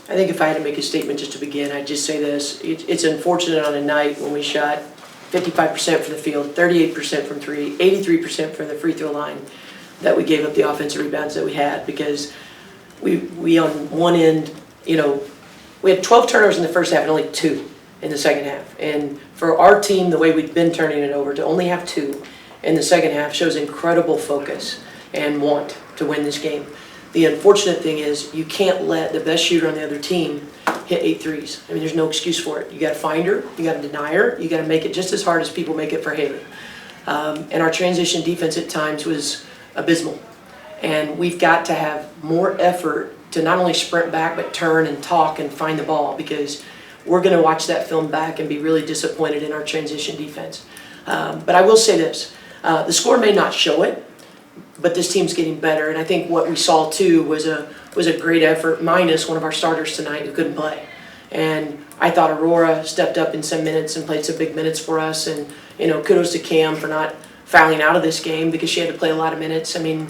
I think if I had to make a statement just to begin, I'd just say this. It's unfortunate on a night when we shot 55% from the field, 38% from three, 83% from the free throw line, that we gave up the offensive rebounds that we had, because we on one end, we had 12 turnovers in the first half and only 2 in the second half. And for our team, the way we've been turning it over, to only have 2 in the second half shows incredible focus and want to win this game. The unfortunate thing is you can't let the best shooter on the other team hit 8 threes. I mean, there's no excuse for it. You got to find her, you got to deny her, you got to make it just as hard as people make it for Haley. And our transition defense at times was abysmal. And we've got to have more effort to not only sprint back, but turn and talk and find the ball, because we're going to watch that film back and be really disappointed in our transition defense. But I will say this, the score may not show it, but this team's getting better. And I think what we saw too was a great effort, minus one of our starters tonight who couldn't play. And I thought Aurora stepped up in some minutes and played some big minutes for us. And kudos to Cam for not fouling out of this game, because she had to play a lot of minutes. I mean,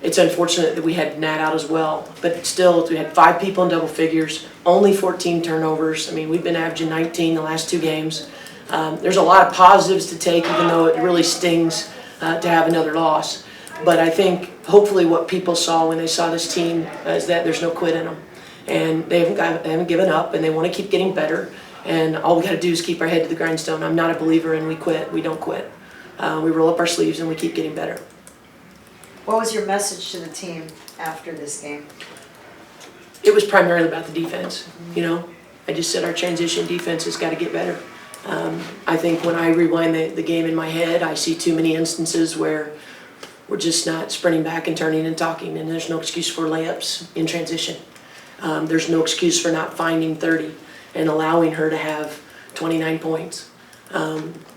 it's unfortunate that we had Nat out as well, but still, we had 5 people in double figures, only 14 turnovers. I mean, we've been averaging 19 the last 2 games. There's a lot of positives to take, even though it really stings to have another loss. But I think hopefully what people saw when they saw this team is that there's no quit in them, and they haven't given up, and they want to keep getting better. And all we got to do is keep our head to the grindstone. I'm not a believer in we quit. We don't quit. We roll up our sleeves and we keep getting better. What was your message to the team after this game? It was primarily about the defense. I just said our transition defense has got to get better. I think when I rewind the game in my head, I see too many instances where we're just not sprinting back and turning and talking, and there's no excuse for layups in transition. There's no excuse for not finding 30 and allowing her to have 29 points.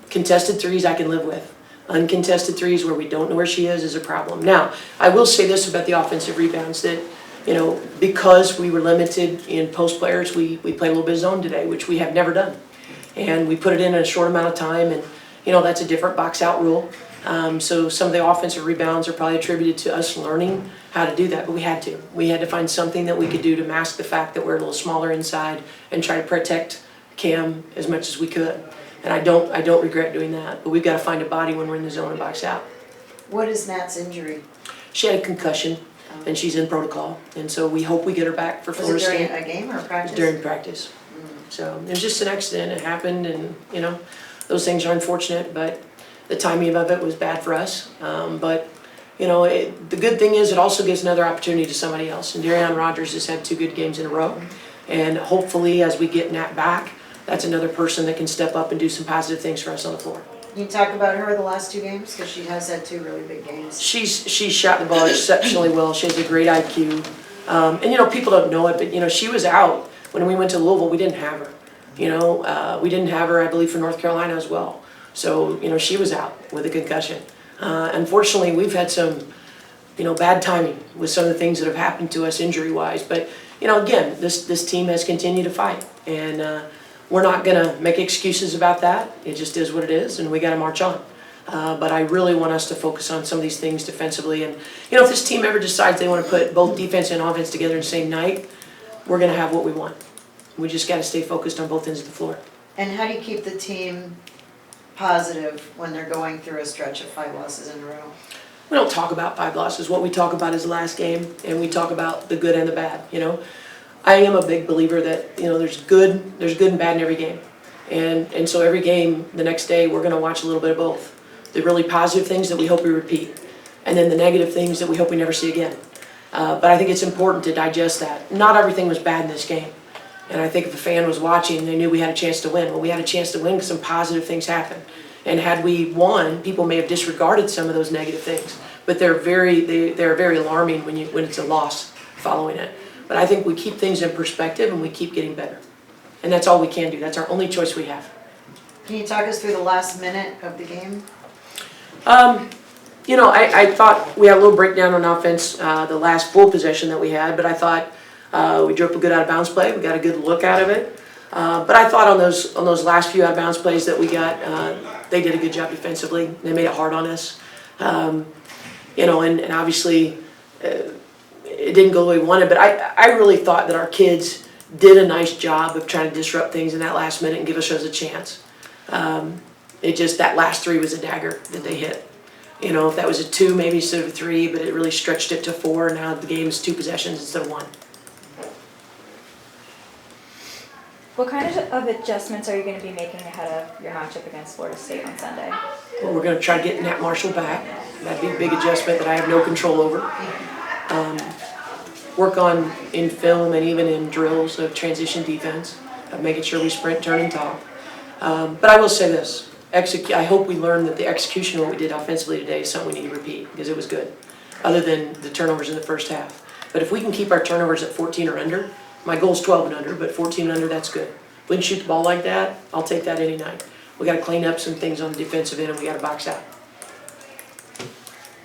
Contested threes I can live with. Uncontested threes where we don't know where she is a problem. Now, I will say this about the offensive rebounds, that because we were limited in post players, we played a little bit of zone today, which we have never done. And we put it in a short amount of time, and that's a different box out rule. So some of the offensive rebounds are probably attributed to us learning how to do that, but we had to. We had to find something that we could do to mask the fact that we're a little smaller inside and try to protect Cam as much as we could. And I don't regret doing that, but we've got to find a body when we're in the zone and box out. What is Nat's injury? She had a concussion, and she's in protocol, and so we hope we get her back for Florida State. Was it during a game or practice? During practice. So it was just an accident. It happened, and those things are unfortunate, but the timing of it was bad for us. But the good thing is it also gives another opportunity to somebody else. And Darian Rogers has had 2 good games in a row, and hopefully as we get Nat back, that's another person that can step up and do some positive things for us on the floor. Can you talk about her the last 2 games? Because she has had 2 really big games. She's shot the ball exceptionally well. She has a great IQ. And people don't know it, but she was out when we went to Louisville. We didn't have her. We didn't have her, I believe, for North Carolina as well. So she was out with a concussion. Unfortunately, we've had some bad timing with some of the things that have happened to us injury-wise. But again, this team has continued to fight, and we're not going to make excuses about that. It just is what it is, and we got to march on. But I really want us to focus on some of these things defensively. And if this team ever decides they want to put both defense and offense together in the same night, we're going to have what we want. We just got to stay focused on both ends of the floor. And how do you keep the team positive when they're going through a stretch of 5 losses in a row? We don't talk about 5 losses. What we talk about is the last game, and we talk about the good and the bad. I am a big believer that there's good and bad in every game, and so every game the next day we're going to watch a little bit of both. The really positive things that we hope we repeat, and then the negative things that we hope we never see again. But I think it's important to digest that. Not everything was bad in this game, and I think if a fan was watching, they knew we had a chance to win. Well, we had a chance to win because some positive things happened, and had we won, people may have disregarded some of those negative things. But they're very alarming when it's a loss following it. But I think we keep things in perspective and we keep getting better. And that's all we can do. That's our only choice we have. Can you talk us through the last minute of the game? I thought we had a little breakdown on offense the last full possession that we had, but I thought we drew up a good out-of-bounds play. We got a good look out of it. But I thought on those last few out-of-bounds plays that we got, they did a good job defensively. They made it hard on us. And obviously it didn't go the way we wanted, but I really thought that our kids did a nice job of trying to disrupt things in that last minute and give us a chance. It just, that last 3 was a dagger that they hit. You know, if that was a 2, maybe instead of a 3, but it really stretched it to 4. Now the game's 2 possessions instead of 1. What kind of adjustments are you going to be making ahead of your matchup against Florida State on Sunday? Well, we're going to try to get Nat Marshall back. That'd be a big adjustment that I have no control over. Work on in film and even in drills of transition defense, of making sure we sprint, turn, and talk. But I will say this, I hope we learn that the execution of what we did offensively today is something we need to repeat, because it was good, other than the turnovers in the first half. But if we can keep our turnovers at 14 or under, my goal is 12 and under, but 14 and under, that's good. If we can shoot the ball like that, I'll take that any night. We got to clean up some things on the defensive end, and we got to box out.